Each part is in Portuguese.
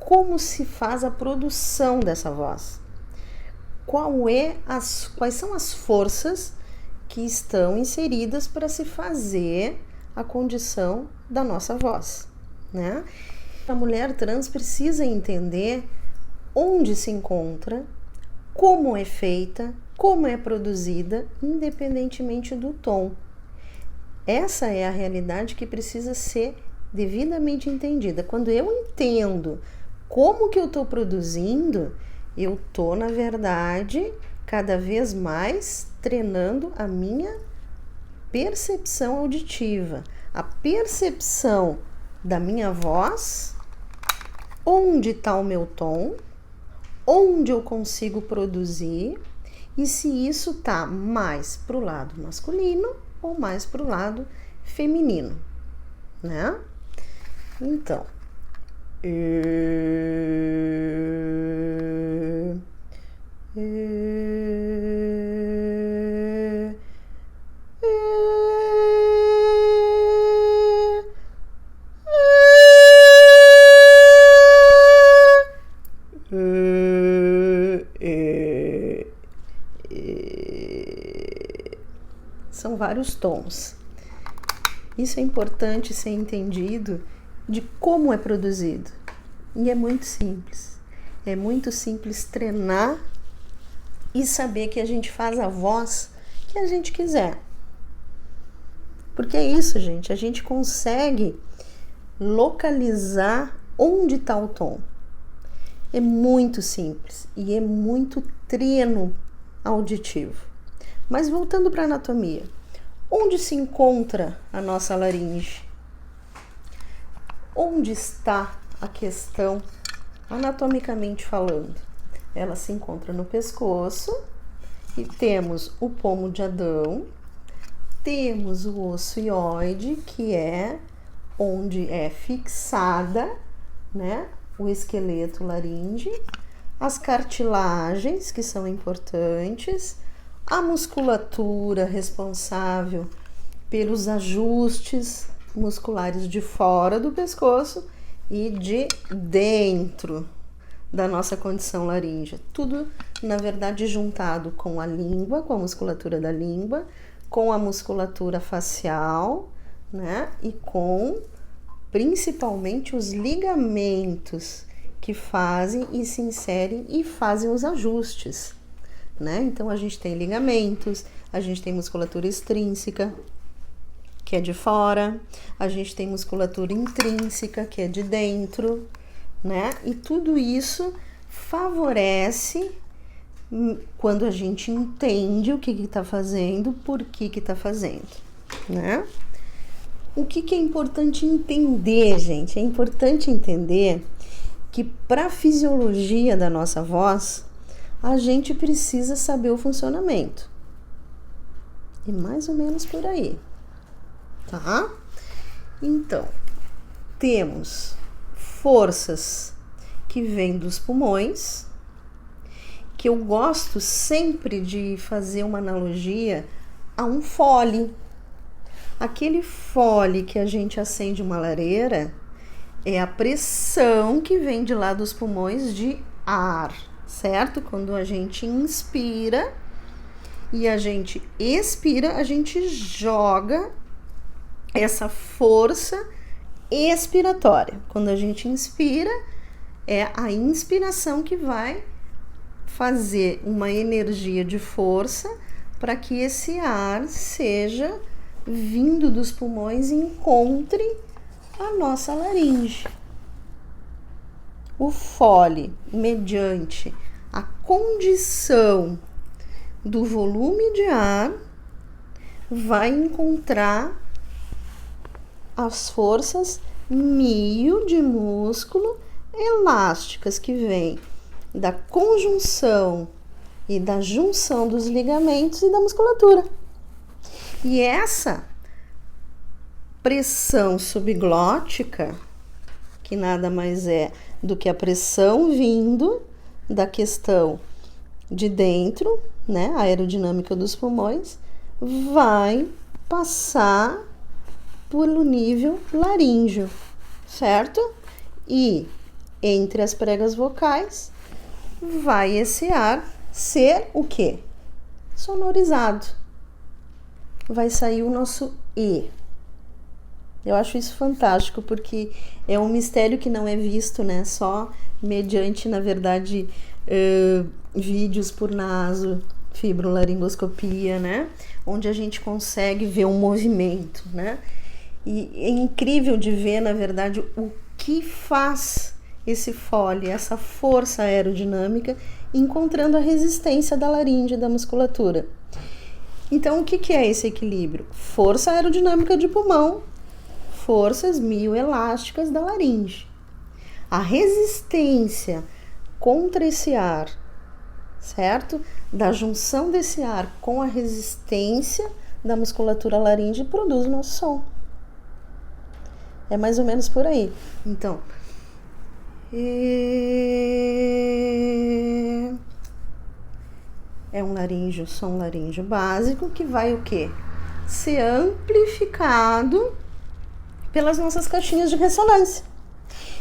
como se faz a produção dessa voz. Quais são as forças que estão inseridas para se fazer a condição da nossa voz, né? A mulher trans precisa entender onde se encontra, como é feita, como é produzida, independentemente do tom. Essa é a realidade que precisa ser devidamente entendida. Quando eu entendo como que eu estou produzindo, eu estou, na verdade, cada vez mais treinando a minha percepção auditiva, a percepção da minha voz, onde está o meu tom, onde eu consigo produzir e se isso está mais para o lado masculino ou mais para o lado feminino, né? Então, são vários tons. Isso é importante ser entendido de como é produzido. E é muito simples. É muito simples treinar e saber que a gente faz a voz que a gente quiser. Porque é isso, gente. A gente consegue localizar onde está o tom. É muito simples e é muito treino auditivo. Mas voltando para a anatomia. Onde se encontra a nossa laringe? Onde está a questão anatomicamente falando? Ela se encontra no pescoço e temos o pomo de Adão, temos o osso hioide, que é onde é fixada, né, o esqueleto laríngeo, as cartilagens, que são importantes, a musculatura responsável pelos ajustes musculares de fora do pescoço e de dentro da nossa condição laríngea. Tudo, na verdade, juntado com a língua, com a musculatura da língua, com a musculatura facial, né? E com, principalmente, os ligamentos que fazem e se inserem e fazem os ajustes, né? Então, a gente tem ligamentos, a gente tem musculatura extrínseca, que é de fora, a gente tem musculatura intrínseca, que é de dentro, né? E tudo isso favorece quando a gente entende o que está fazendo, por que está fazendo, né? O que é importante entender, gente? É importante entender que para a fisiologia da nossa voz, a gente precisa saber o funcionamento. E mais ou menos por aí, tá? Então, temos forças que vêm dos pulmões, que eu gosto sempre de fazer uma analogia a um fole. Aquele fole que a gente acende uma lareira é a pressão que vem de lá dos pulmões de ar, certo? Quando a gente inspira e a gente expira, a gente joga essa força expiratória. Quando a gente inspira, é a inspiração que vai fazer uma energia de força para que esse ar seja vindo dos pulmões e encontre a nossa laringe. O fole, mediante a condição do volume de ar, vai encontrar as forças mio de músculo elásticas que vêm da conjunção e da junção dos ligamentos e da musculatura. E essa pressão subglótica, que nada mais é do que a pressão vindo da questão de dentro, né, a aerodinâmica dos pulmões, vai passar pelo nível laríngeo, certo? E entre as pregas vocais, vai esse ar ser o quê? Sonorizado. Vai sair o nosso E. Eu acho isso fantástico, porque é um mistério que não é visto, né? Só mediante, na verdade, vídeos por naso, fibrolaringoscopia, né? Onde a gente consegue ver um movimento, né? E é incrível de ver, na verdade, o que faz esse fole, essa força aerodinâmica, encontrando a resistência da laringe, da musculatura. Então, o que é esse equilíbrio? Força aerodinâmica de pulmão, forças mioelásticas da laringe. A resistência contra esse ar, certo? Da junção desse ar com a resistência da musculatura laringe produz o nosso som. É mais ou menos por aí. Então, é um laríngeo, som laríngeo básico que vai o quê? Ser amplificado pelas nossas caixinhas de ressonância.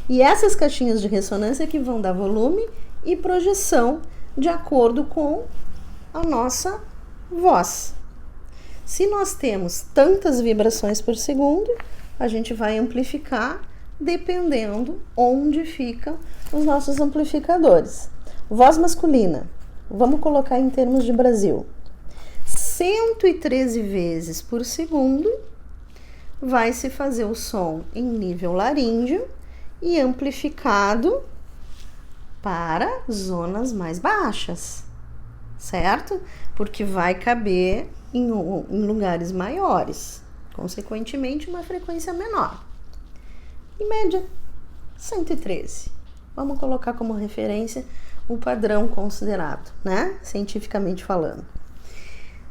E essas caixinhas de ressonância que vão dar volume e projeção de acordo com a nossa voz. Se nós temos tantas vibrações por segundo, a gente vai amplificar dependendo onde ficam os nossos amplificadores. Voz masculina, vamos colocar em termos de Brasil. 113 vezes por segundo vai se fazer o som em nível laríngeo e amplificado para zonas mais baixas, certo? Porque vai caber em lugares maiores, consequentemente uma frequência menor. Em média, 113. Vamos colocar como referência o padrão considerado, né? Cientificamente falando.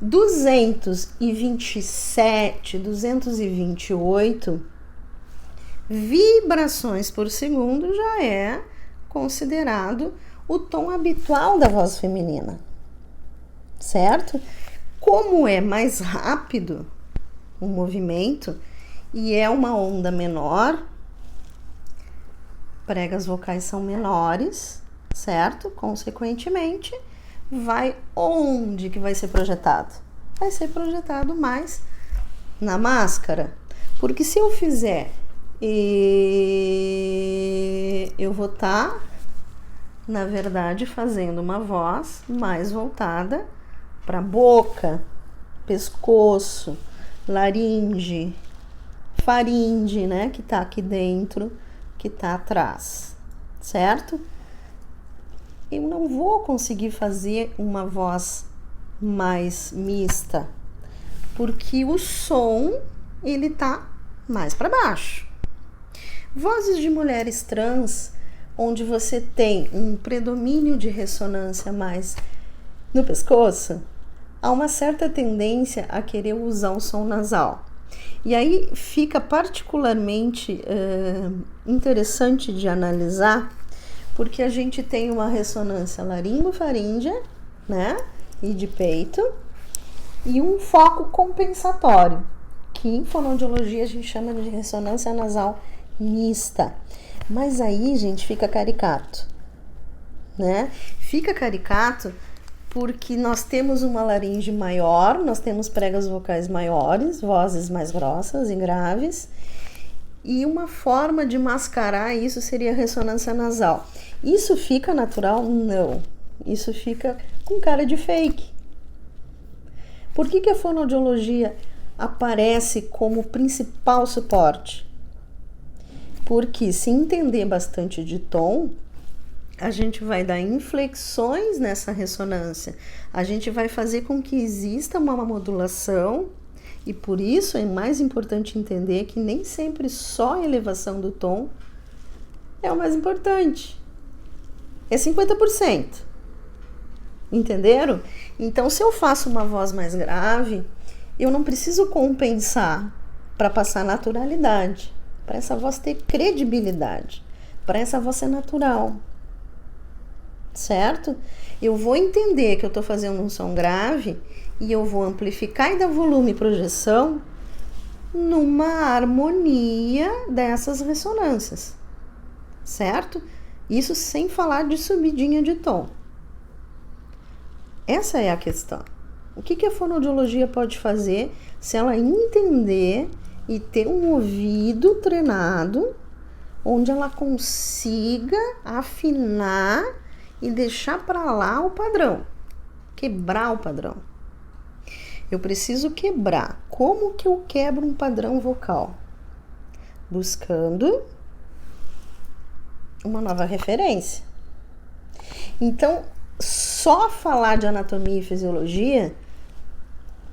227, 228 vibrações por segundo já é considerado o tom habitual da voz feminina, certo? Como é mais rápido o movimento e é uma onda menor, pregas vocais são menores, certo? Consequentemente, vai onde que vai ser projetado? Vai ser projetado mais na máscara. Porque se eu fizer, eu vou estar, na verdade, fazendo uma voz mais voltada para boca, pescoço, laringe, faringe, né? Que tá aqui dentro, que tá atrás, certo? Eu não vou conseguir fazer uma voz mais mista, porque o som, ele tá mais para baixo. Vozes de mulheres trans, onde você tem um predomínio de ressonância mais no pescoço, há uma certa tendência a querer usar o som nasal. E aí fica particularmente interessante de analisar, porque a gente tem uma ressonância laringofaríngea, né, e de peito, e um foco compensatório, que em fonoaudiologia a gente chama de ressonância nasal mista. Mas aí, gente, fica caricato, né? Fica caricato porque nós temos uma laringe maior, nós temos pregas vocais maiores, vozes mais grossas e graves, e uma forma de mascarar isso seria a ressonância nasal. Isso fica natural? Não. Isso fica com cara de fake. Por que a fonoaudiologia aparece como principal suporte? Porque se entender bastante de tom, a gente vai dar inflexões nessa ressonância. A gente vai fazer com que exista uma modulação. E por isso é mais importante entender que nem sempre só a elevação do tom é o mais importante. É 50%. Entenderam? Então, se eu faço uma voz mais grave, eu não preciso compensar para passar naturalidade, para essa voz ter credibilidade, para essa voz ser natural. Certo? Eu vou entender que eu estou fazendo um som grave e eu vou amplificar e dar volume e projeção numa harmonia dessas ressonâncias, certo? Isso sem falar de subidinha de tom. Essa é a questão. O que a fonoaudiologia pode fazer se ela entender e ter um ouvido treinado, onde ela consiga afinar e deixar para lá o padrão, quebrar o padrão. Eu preciso quebrar. Como que eu quebro um padrão vocal? Buscando uma nova referência. Então, só falar de anatomia e fisiologia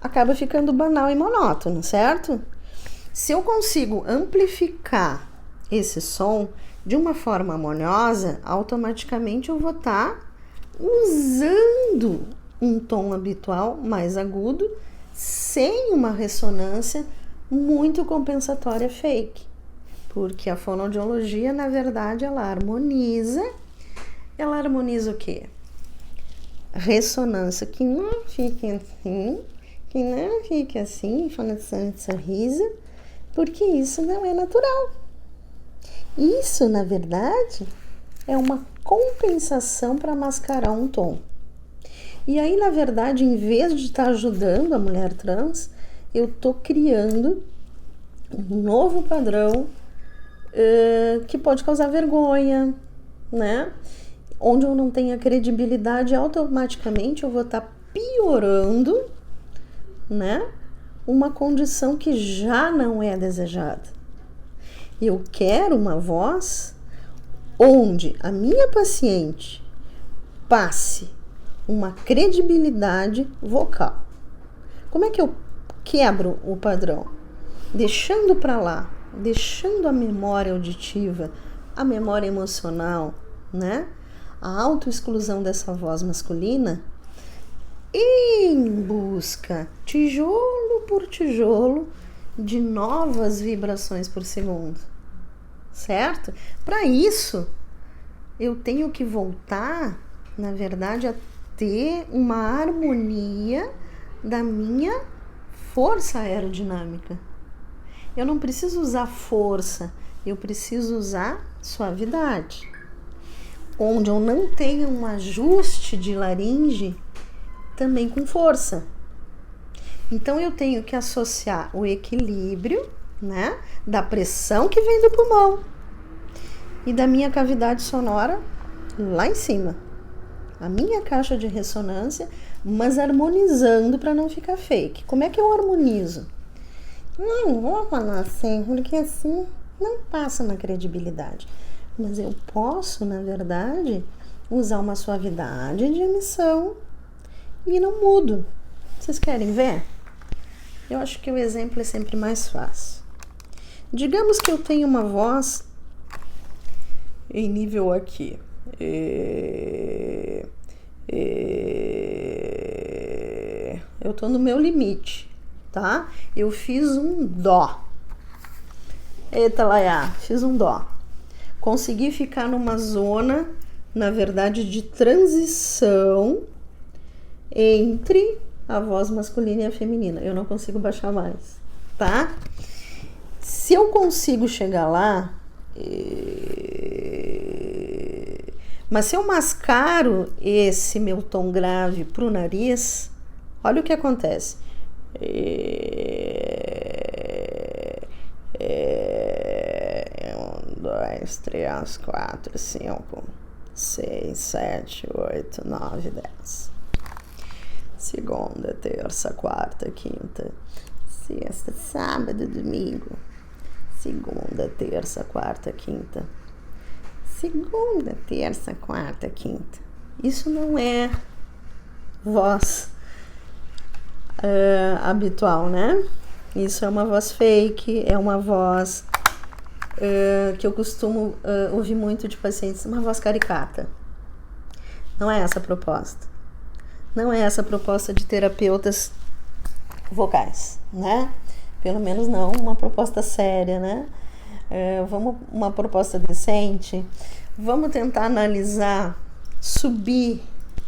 acaba ficando banal e monótono, certo? Se eu consigo amplificar esse som de uma forma harmoniosa, automaticamente eu vou estar usando um tom habitual mais agudo, sem uma ressonância muito compensatória fake. Porque a fonoaudiologia, na verdade, ela harmoniza o quê? Ressonância que não fique assim, que não fique assim, fonação de sorriso, porque isso não é natural. Isso, na verdade, é uma compensação para mascarar um tom. E aí, na verdade, em vez de estar ajudando a mulher trans, eu estou criando um novo padrão que pode causar vergonha, né? Onde eu não tenho a credibilidade, automaticamente eu vou estar piorando, né? Uma condição que já não é desejada. Eu quero uma voz onde a minha paciente passe uma credibilidade vocal. Como é que eu quebro o padrão? Deixando para lá, deixando a memória auditiva, a memória emocional, né? A autoexclusão dessa voz masculina em busca, tijolo por tijolo, de novas vibrações por segundo, certo? Para isso, eu tenho que voltar, na verdade, a ter uma harmonia da minha força aerodinâmica. Eu não preciso usar força, eu preciso usar suavidade. Onde eu não tenho um ajuste de laringe também com força. Então eu tenho que associar o equilíbrio, né, da pressão que vem do pulmão e da minha cavidade sonora lá em cima. A minha caixa de ressonância, mas harmonizando para não ficar fake. Como é que eu harmonizo? Não vou falar assim, porque assim não passa na credibilidade. Mas eu posso, na verdade, usar uma suavidade de emissão e não mudo. Vocês querem ver? Eu acho que o exemplo é sempre mais fácil. Digamos que eu tenho uma voz em nível aqui. Eu tô no meu limite, tá? Eu fiz um dó. Eita, Laia, fiz um dó. Consegui ficar numa zona, na verdade, de transição entre a voz masculina e a feminina. Eu não consigo baixar mais, tá? Se eu consigo chegar lá, mas se eu mascaro esse meu tom grave pro nariz, olha o que acontece. 1, 2, 3, 4, 5, 6, 7, 8, 9, 10. Segunda, terça, quarta, quinta, sexta, sábado, domingo. Segunda, terça, quarta, quinta. Segunda, terça, quarta, quinta. Isso não é voz habitual, né? Isso é uma voz fake, é uma voz que eu costumo ouvir muito de pacientes, uma voz caricata. Não é essa a proposta. Não é essa a proposta de terapeutas vocais, né? Pelo menos não uma proposta séria, né? Vamos uma proposta decente. Vamos tentar analisar, subir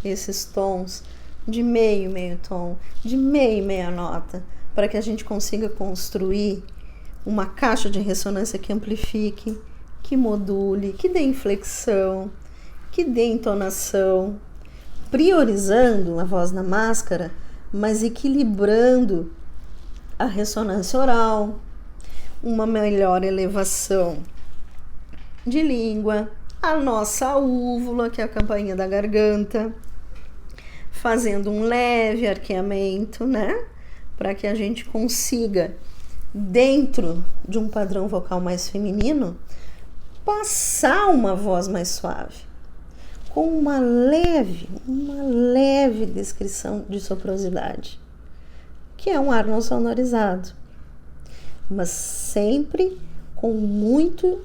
esses tons de meio tom, de meia nota, para que a gente consiga construir uma caixa de ressonância que amplifique, que module, que dê inflexão, que dê entonação, priorizando a voz na máscara, mas equilibrando a ressonância oral, uma melhor elevação de língua, a nossa úvula, que é a campainha da garganta, fazendo um leve arqueamento, né? Para que a gente consiga, dentro de um padrão vocal mais feminino, passar uma voz mais suave, com uma leve descrição de soprosidade, que é um ar não sonorizado, mas sempre com muito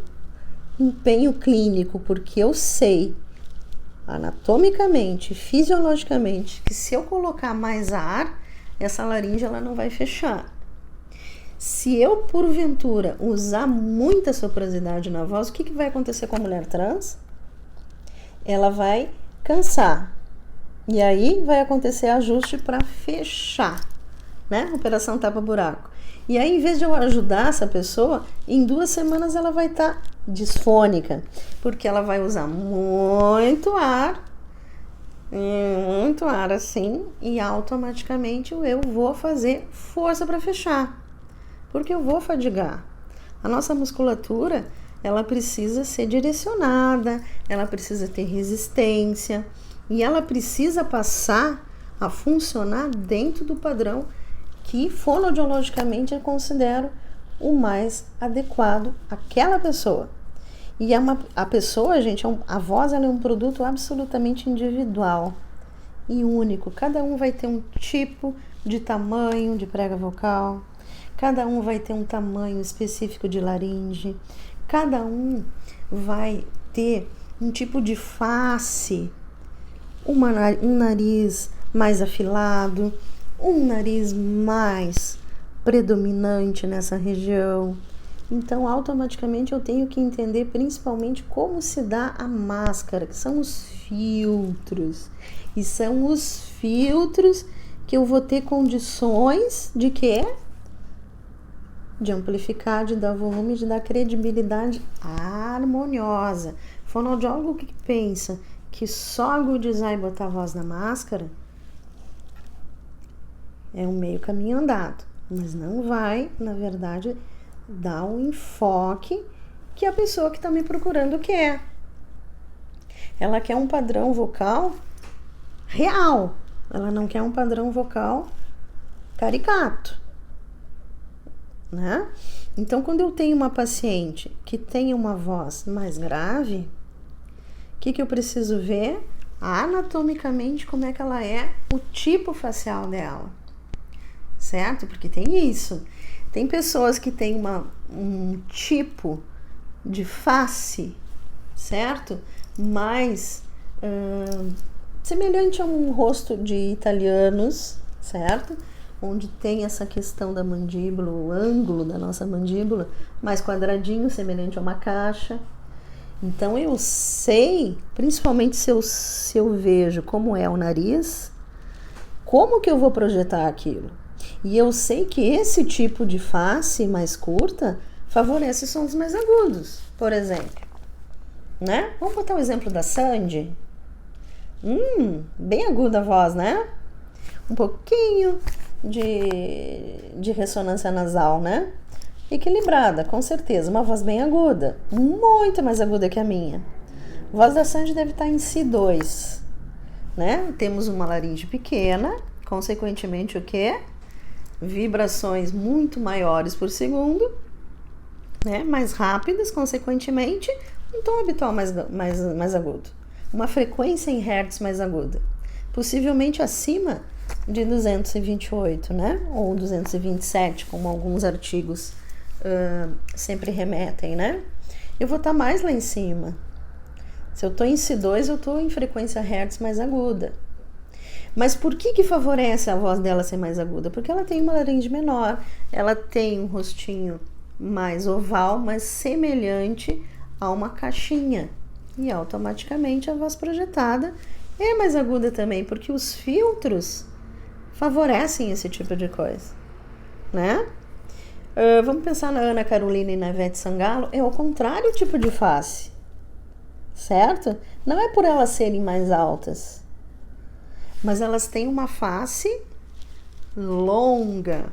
empenho clínico, porque eu sei anatomicamente, fisiologicamente, que se eu colocar mais ar, essa laringe ela não vai fechar. Se eu, porventura, usar muita soprosidade na voz, o que vai acontecer com a mulher trans? Ela vai cansar. E aí vai acontecer ajuste para fechar, né? Operação tapa-buraco. E aí, em vez de eu ajudar essa pessoa, em 2 semanas ela vai estar disfônica, porque ela vai usar muito ar assim, e automaticamente eu vou fazer força para fechar, porque eu vou fadigar. A nossa musculatura, ela precisa ser direcionada, ela precisa ter resistência e ela precisa passar a funcionar dentro do padrão que fonoaudiologicamente eu considero o mais adequado àquela pessoa. E a pessoa, gente, a voz ela é um produto absolutamente individual e único. Cada um vai ter um tipo de tamanho de prega vocal, cada um vai ter um tamanho específico de laringe, cada um vai ter um tipo de face, um nariz mais afilado, um nariz mais predominante nessa região. Então, automaticamente eu tenho que entender principalmente como se dá a máscara, que são os filtros. E são os filtros que eu vou ter condições de quê? De amplificar, de dar volume, de dar credibilidade harmoniosa. Fonoaudiólogo que pensa que só agudizar e botar a voz na máscara é um meio caminho andado, mas não vai, na verdade, dar um enfoque que a pessoa que está me procurando quer. Ela quer um padrão vocal real, ela não quer um padrão vocal caricato, né? Então, quando eu tenho uma paciente que tem uma voz mais grave, o que eu preciso ver? Anatomicamente, como é que ela é, o tipo facial dela. Certo? Porque tem isso. Tem pessoas que têm um tipo de face, certo? Mais semelhante a um rosto de italianos, certo? Onde tem essa questão da mandíbula, o ângulo da nossa mandíbula mais quadradinho, semelhante a uma caixa. Então eu sei, principalmente se eu vejo como é o nariz, como que eu vou projetar aquilo. E eu sei que esse tipo de face mais curta favorece sons mais agudos, por exemplo, né? Vamos botar o exemplo da Sandy. Bem aguda a voz, né? Um pouquinho de ressonância nasal, né? Equilibrada, com certeza. Uma voz bem aguda, muito mais aguda que a minha. A voz da Sandy deve estar em Si2, né? Temos uma laringe pequena, consequentemente o quê? Vibrações muito maiores por segundo, né? Mais rápidas, consequentemente, um tom habitual mais agudo. Uma frequência em hertz mais aguda. Possivelmente acima de 228, né? Ou 227, como alguns artigos sempre remetem, né? Eu vou estar mais lá em cima. Se eu estou em Si2, eu estou em frequência hertz mais aguda. Mas por que favorece a voz dela ser mais aguda? Porque ela tem uma laringe menor, ela tem um rostinho mais oval, mas semelhante a uma caixinha. E automaticamente a voz projetada é mais aguda também, porque os filtros favorecem esse tipo de coisa, né? Vamos pensar na Ana Carolina e na Ivete Sangalo, é o contrário tipo de face, certo? Não é por elas serem mais altas, mas elas têm uma face longa.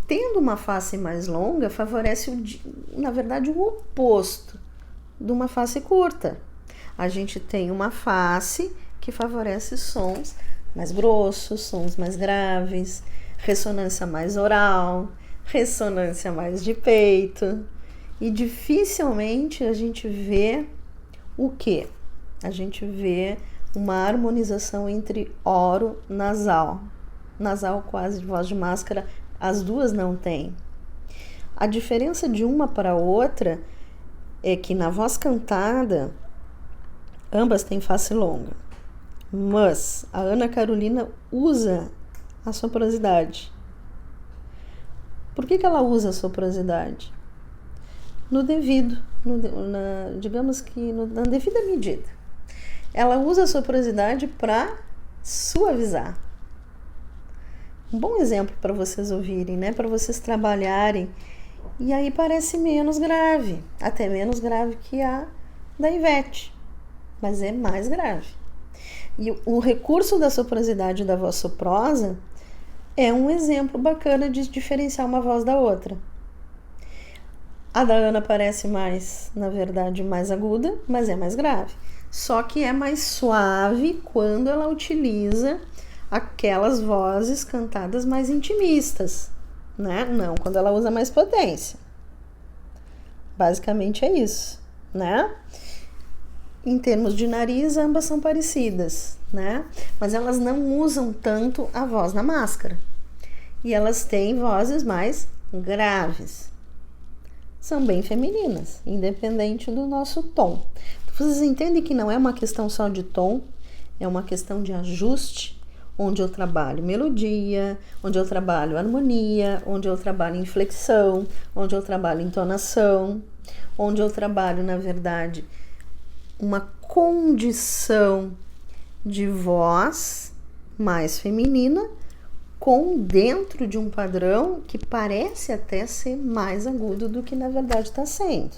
Tendo uma face mais longa, favorece, na verdade, o oposto de uma face curta. A gente tem uma face que favorece sons mais grossos, sons mais graves, ressonância mais oral, ressonância mais de peito. E dificilmente a gente vê o quê? A gente vê uma harmonização entre oro nasal. Nasal quase de voz de máscara, as duas não têm. A diferença de uma para outra é que na voz cantada, ambas têm face longa. Mas a Ana Carolina usa a soprosidade. Por que ela usa a soprosidade? No devido, digamos que na devida medida. Ela usa a soprosidade para suavizar. Um bom exemplo para vocês ouvirem, né? Para vocês trabalharem. E aí parece menos grave, até menos grave que a da Ivete, mas é mais grave. E o recurso da soprosidade da voz soprosa é um exemplo bacana de diferenciar uma voz da outra. A da Ana parece mais, na verdade, mais aguda, mas é mais grave. Só que é mais suave quando ela utiliza aquelas vozes cantadas mais intimistas, né? Não, quando ela usa mais potência. Basicamente é isso, né? Em termos de nariz, ambas são parecidas, né? Mas elas não usam tanto a voz na máscara. E elas têm vozes mais graves. São bem femininas, independente do nosso tom. Vocês entendem que não é uma questão só de tom, é uma questão de ajuste, onde eu trabalho melodia, onde eu trabalho harmonia, onde eu trabalho inflexão, onde eu trabalho entonação, onde eu trabalho, na verdade, uma condição de voz mais feminina com dentro de um padrão que parece até ser mais agudo do que na verdade está sendo.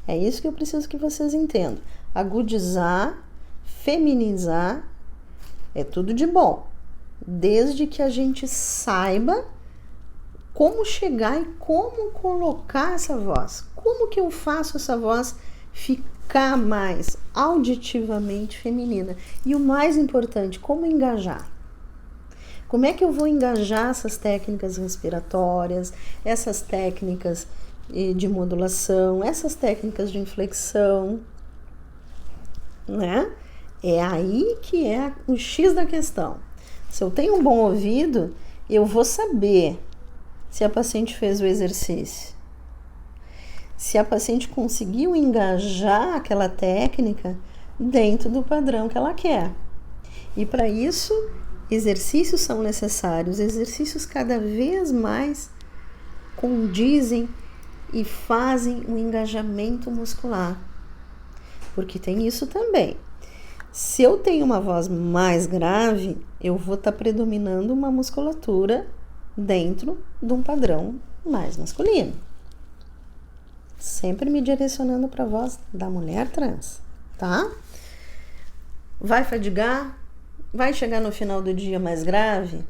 É isso que eu preciso que vocês entendam. Agudizar, feminizar, é tudo de bom, desde que a gente saiba como chegar e como colocar essa voz. Como que eu faço essa voz ficar mais auditivamente feminina? E o mais importante, como engajar? Como é que eu vou engajar essas técnicas respiratórias, essas técnicas de modulação, essas técnicas de inflexão, né? É aí que é o X da questão. Se eu tenho um bom ouvido, eu vou saber se a paciente fez o exercício. Se a paciente conseguiu engajar aquela técnica dentro do padrão que ela quer. E para isso, exercícios são necessários. Exercícios cada vez mais condizem e fazem um engajamento muscular. Porque tem isso também. Se eu tenho uma voz mais grave, eu vou estar predominando uma musculatura dentro de um padrão mais masculino. Sempre me direcionando para a voz da mulher trans, tá? Vai fadigar? Vai chegar no final do dia mais grave?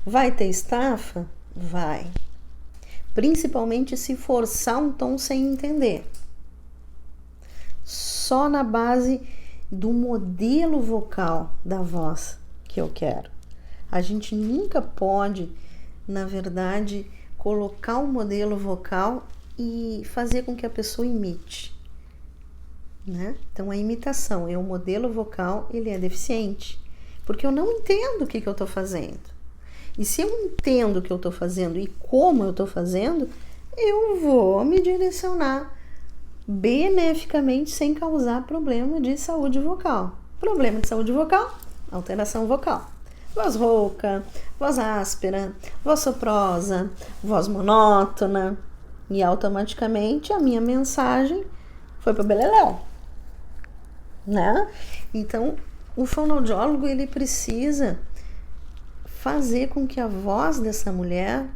Vai ter estafa? Vai. Principalmente se forçar um tom sem entender. Só na base do modelo vocal da voz que eu quero. A gente nunca pode, na verdade, colocar um modelo vocal e fazer com que a pessoa imite, né? Então a imitação é o modelo vocal, ele é deficiente, porque eu não entendo o que eu estou fazendo. E se eu entendo o que eu estou fazendo e como eu estou fazendo, eu vou me direcionar beneficamente sem causar problema de saúde vocal. Problema de saúde vocal, alteração vocal. Voz rouca, voz áspera, voz soprosa, voz monótona. E automaticamente a minha mensagem foi para o beleléu, né? Então, o fonoaudiólogo, ele precisa fazer com que a voz dessa mulher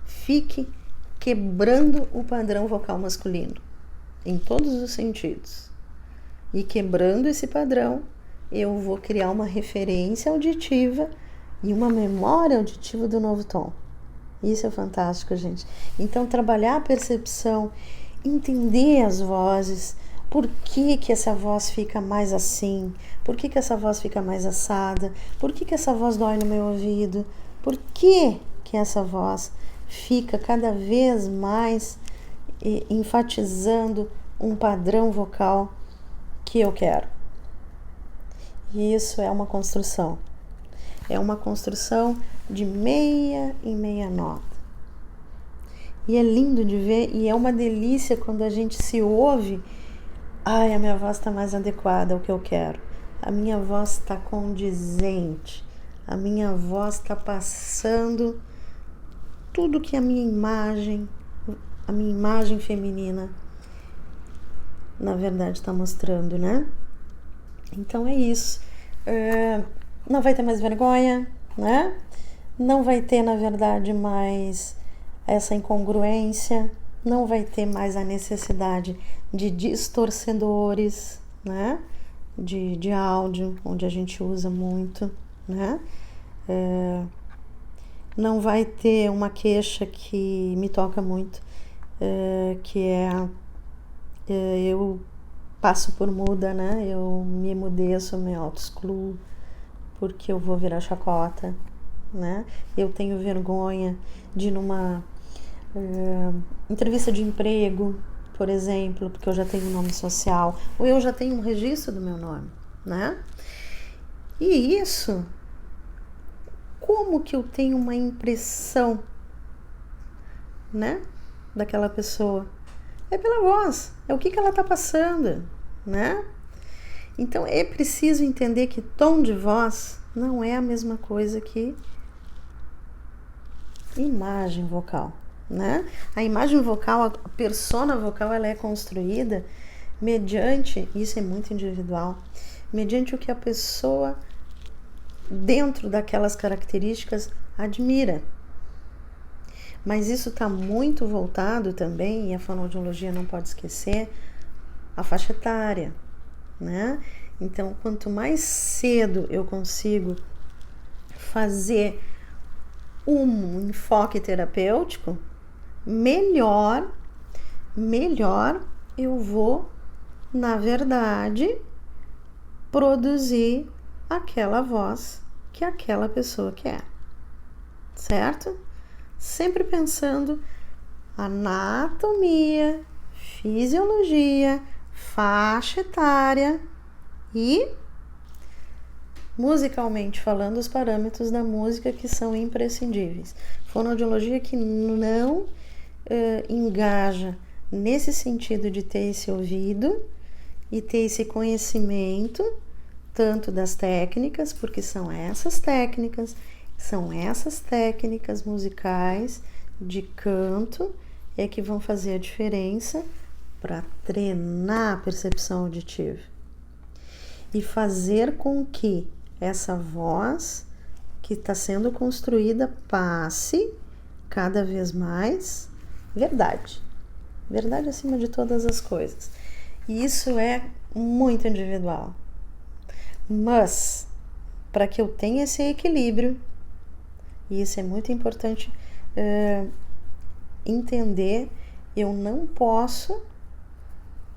fique quebrando o padrão vocal masculino, em todos os sentidos. E quebrando esse padrão, eu vou criar uma referência auditiva e uma memória auditiva do novo tom. Isso é fantástico, gente. Então, trabalhar a percepção, entender as vozes, por que que essa voz fica mais assim, por que que essa voz fica mais assada, por que que essa voz dói no meu ouvido, por que que essa voz fica cada vez mais enfatizando um padrão vocal que eu quero. E isso é uma construção. É uma construção de meia em meia nota. E é lindo de ver e é uma delícia quando a gente se ouve. Ai, a minha voz está mais adequada ao que eu quero. A minha voz está condizente. A minha voz está passando tudo que a minha imagem feminina, na verdade, está mostrando, né? Então é isso. Não vai ter mais vergonha, né? Não vai ter, na verdade, mais essa incongruência. Não vai ter mais a necessidade de distorcedores, né? De áudio, onde a gente usa muito, né? Não vai ter uma queixa que me toca muito, que é eu passo por muda, né? Eu me emudeço, me auto-excluo, porque eu vou virar chacota, né? Eu tenho vergonha de ir numa entrevista de emprego, por exemplo, porque eu já tenho um nome social, ou eu já tenho um registro do meu nome, né? E isso, como que eu tenho uma impressão, né, daquela pessoa? É pela voz, é o que ela tá passando, né? Então é preciso entender que tom de voz não é a mesma coisa que imagem vocal, né? A imagem vocal, a persona vocal, ela é construída mediante, isso é muito individual, mediante o que a pessoa, dentro daquelas características, admira. Mas isso está muito voltado também, e a fonoaudiologia não pode esquecer, a faixa etária, né? Então, quanto mais cedo eu consigo fazer um enfoque terapêutico, melhor eu vou, na verdade, produzir aquela voz que aquela pessoa quer, certo? Sempre pensando anatomia, fisiologia, faixa etária e, musicalmente falando, os parâmetros da música que são imprescindíveis. Fonoaudiologia que não engaja nesse sentido de ter esse ouvido e ter esse conhecimento tanto das técnicas, porque são essas técnicas musicais de canto é que vão fazer a diferença para treinar a percepção auditiva e fazer com que essa voz que está sendo construída passe cada vez mais verdade acima de todas as coisas. E isso é muito individual. Mas, para que eu tenha esse equilíbrio, e isso é muito importante entender, eu não posso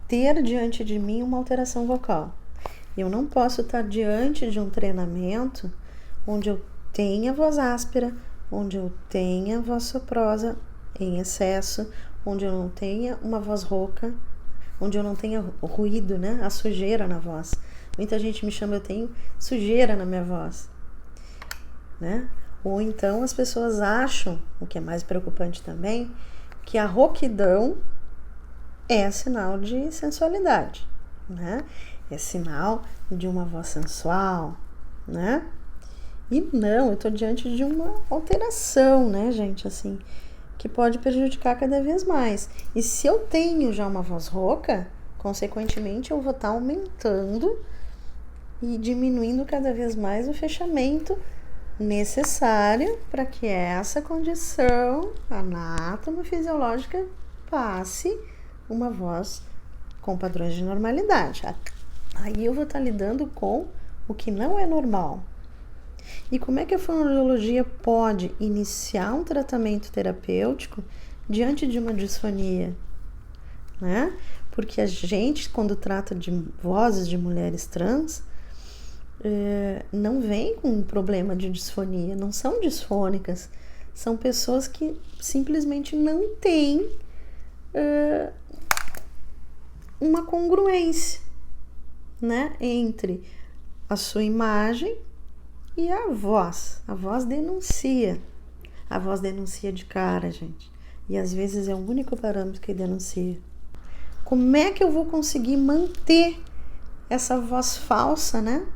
ter diante de mim uma alteração vocal. Eu não posso estar diante de um treinamento onde eu tenha voz áspera, onde eu tenha voz soprosa em excesso, onde eu não tenha uma voz rouca, onde eu não tenha ruído, né? A sujeira na voz. Muita gente me chama, eu tenho sujeira na minha voz, né? Ou então as pessoas acham, o que é mais preocupante também, que a rouquidão é sinal de sensualidade, né? É sinal de uma voz sensual, né? E não, eu tô diante de uma alteração, né, gente, assim, que pode prejudicar cada vez mais. E se eu tenho já uma voz rouca, consequentemente eu vou estar aumentando e diminuindo cada vez mais o fechamento necessário para que essa condição anátomo-fisiológica passe uma voz com padrões de normalidade. Aí eu vou estar lidando com o que não é normal. E como é que a fonoaudiologia pode iniciar um tratamento terapêutico diante de uma disfonia, né? Porque a gente, quando trata de vozes de mulheres trans, não vem com um problema de disfonia, não são disfônicas, são pessoas que simplesmente não têm uma congruência, né, entre a sua imagem e a voz. A voz denuncia. A voz denuncia de cara, gente. E às vezes é o único parâmetro que denuncia. Como é que eu vou conseguir manter essa voz falsa, né?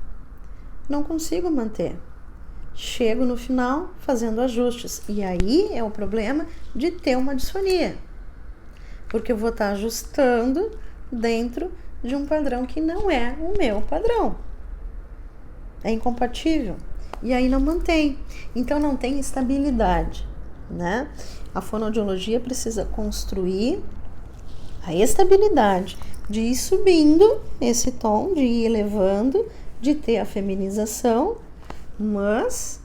Não consigo manter. Chego no final fazendo ajustes. E aí é o problema de ter uma disfonia. Porque eu vou estar ajustando dentro de um padrão que não é o meu padrão. É incompatível. E aí não mantém. Então não tem estabilidade, né? A fonoaudiologia precisa construir a estabilidade de ir subindo esse tom, de ir elevando, de ter a feminização, mas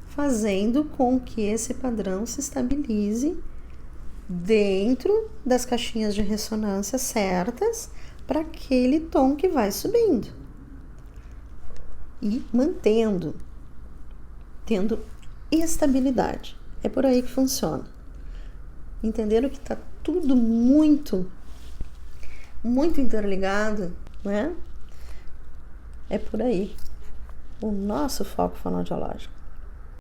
fazendo com que esse padrão se estabilize dentro das caixinhas de ressonância certas para aquele tom que vai subindo. E mantendo, tendo estabilidade. É por aí que funciona. Entenderam que está tudo muito interligado, né? É por aí o nosso foco fonoaudiológico.